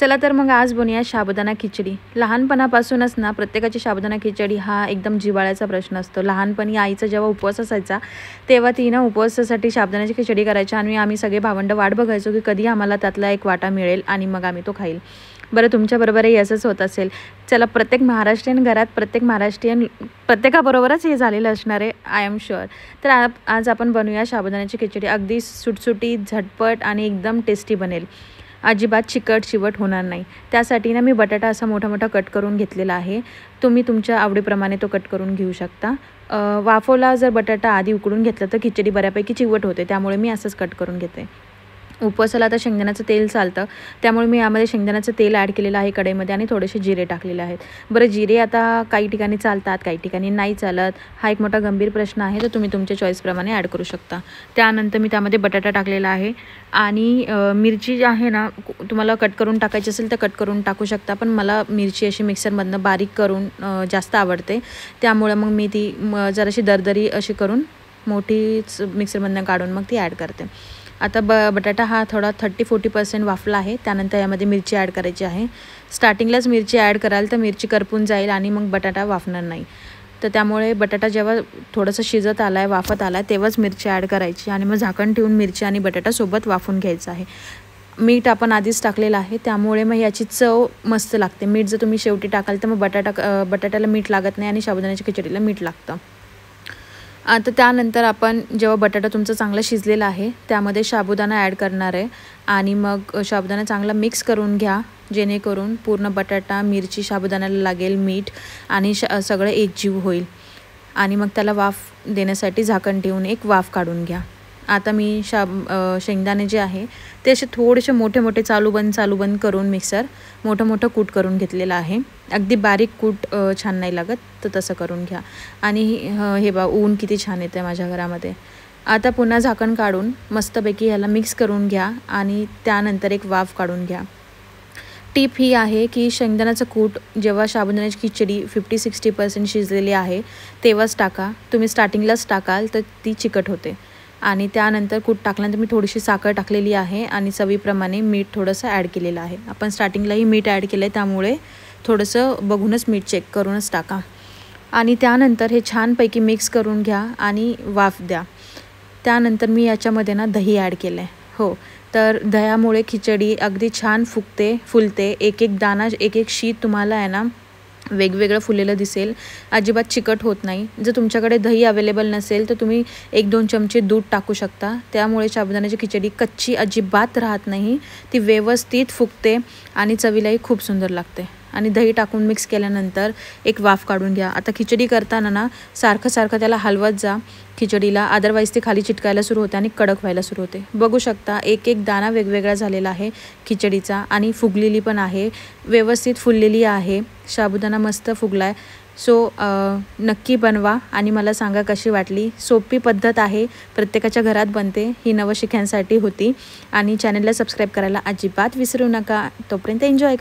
चला तर मग आज बनवूया साबुदाणा खिचडी। लहानपणापासूनच ना प्रत्येकाची साबुदाणा खिचडी हा एकदम जिव्हाळ्याचा प्रश्न असतो। लहानपणी आईचा जेव्हा उपवास असायचा तेव्हा ती ना उपवासासाठी साबुदाण्याची खिचडी करायची आणि आम्ही सगळे भावंड वाट बघायचो की कधी आम्हाला त्यातला एक वाटा मिळेल आणि मग आम्ही तो खाईल। बरं तुमच्याबरोबरही असंच होत असेल। चला प्रत्येक महाराष्ट्रीयन घरात प्रत्येक महाराष्ट्रीयन प्रत्येकाबरोबरच हे झालेलं असणार आहे, आय एम शुअर। तर आज आपण बनवूया साबुदाण्याची खिचडी। अगदी सुटसुटीत, झटपट आणि एकदम टेस्टी बनेल। अजिबात चिकट चिवट होणार नाही। त्यासाठी ना मी बटाटा असा मोठा मोठा कट करून घेतलेला आहे। तुम्ही तुमच्या आवडीप्रमाणे तो कट करून घेऊ शकता। वाफवला जर बटाटा आधी उकडून घेतला तर खिचडी बऱ्यापैकी चिवट होते, त्यामुळे मी असंच कट करून घेते। उपवासाला आता शेंगदाण्याचं तेल चालतं, त्यामुळे मी यामध्ये शेंगदाण्याचं तेल ॲड केलेलं आहे कढईमध्ये आणि थोडेसे जिरे टाकलेले आहेत। बरं जिरे आता काही ठिकाणी चालतात, काही ठिकाणी नाही चालत, हा एक मोठा गंभीर प्रश्न आहे, तर तुम्ही तुमच्या चॉईसप्रमाणे ॲड करू शकता। त्यानंतर मी त्यामध्ये बटाटा टाकलेला आहे आणि मिरची जी आहे ना, तुम्हाला कट करून टाकायची असेल तर कट करून टाकू शकता, पण मला मिरची अशी मिक्सरमधनं बारीक करून जास्त आवडते, त्यामुळे मग मी ती जराशी दरदरी अशी करून मोठीच मिक्सरमधनं काढून मग ती ॲड करते। आता बटाटा हा थोडा 30-40% वाफला आहे। त्यानंतर यामध्ये मिरची ॲड करायची आहे। स्टार्टिंगलाच मिरची ॲड कराल तर मिरची करपून जाईल आणि मग बटाटा वाफणार नाही, तर त्यामुळे बटाटा जेव्हा थोडंसं शिजत आला आहे, वाफत आला आहे, तेव्हाच मिरची ॲड करायची आणि मग झाकण ठेवून मिरची आणि बटाटा सोबत वाफून घ्यायचं आहे। मीठ आपण आधीच टाकलेलं आहे, त्यामुळे मग याची चव मस्त लागते। मीठ जर तुम्ही शेवटी टाकाल तर मग बटाट्याला मीठ लागत नाही आणि साबुदाण्याच्या खिचडीला मीठ लागतं। आता त्यानंतर आपण जेव्हा बटाटा तुमचा चांगला शिजलेला आहे त्यामध्ये साबुदाणा ॲड करणार आहे आणि मग साबुदाणा चांगला मिक्स करून घ्या, जेणेकरून पूर्ण बटाटा, मिरची, साबुदाण्याला लागेल मीठ आणि सगळं एकजीव होईल। आणि मग त्याला वाफ देण्यासाठी झाकण ठेवून एक वाफ काढून घ्या। आता मी शेंगदाणे जे आहे ते असे थोडेसे मोठे मोठे चालू बंद करून मिक्सर मोठं कूट करून घेतलेलं आहे। अगदी बारीक कूट छान नाही लागत, तर तसं करून घ्या। आणि हे बा ऊन किती छान येतं माझ्या घरामध्ये। आता पुन्हा झाकण काढून मस्तपैकी ह्याला मिक्स करून घ्या आणि त्यानंतर एक वाफ काढून घ्या। टिप ही आहे की शेंगदाण्याचं कूट जेव्हा साबुदाण्याची खिचडी 50-60% शिजलेली आहे तेव्हाच टाका। तुम्ही स्टार्टिंगलाच टाकाल तर ती चिकट होते। आणि त्यानंतर कूट टाकल्यानंतर मी थोडीशी साखर टाकलेली आहे आणि चवीप्रमाणे मीठ थोडंसं ॲड केलेलं आहे। आपण स्टार्टिंगलाही मीठ ॲड केलं आहे, त्यामुळे थोडंसं बघूनच मीठ चेक करूनच टाका। आणि त्यानंतर हे छानपैकी मिक्स करून घ्या आणि वाफ द्या। त्यानंतर मी याच्यामध्ये ना दही ॲड केलं आहे। हो, तर दह्यामुळे खिचडी अगदी छान फुलते। एक एक दाणा, एक एक शीत तुम्हाला आहे ना वेगवेगळं फुलेलं दिसेल, अजिबात चिकट होत नाही। जर तुमच्याकडे दही अवेलेबल नसेल तर तुम्ही 1-2 चमचे दूध टाकू शकता, त्यामुळे साबुदाण्याची खिचडी कच्ची अजिबात राहत नाही, ती व्यवस्थित फुगते आणि चवीलाही खूप सुंदर लागते। आणि दही टाकून मिक्स केल्यानंतर एक वाफ काढून घ्या। आता खिचडी करताना ना सारखं त्याला हलवत जा खिचडीला, अदरवाईज ती खाली चिटकायला सुरू होते आणि कडक व्हायला सुरू होते। बघू शकता एक एक दाणा वेगवेगळा झालेला आहे खिचडीचा आणि फुगलेली पण आहे, व्यवस्थित फुललेली आहे, साबुदाणा मस्त फुगला आहे। सो नक्की बनवा आणि मला सांगा कशी वाटली। सोपी पद्धत आहे, प्रत्येकाच्या घरात बनते, ही नवशिक्यांसाठी होती। आणि चॅनलला सबस्क्राईब करायला अजिबात विसरू नका। तोपर्यंत एन्जॉय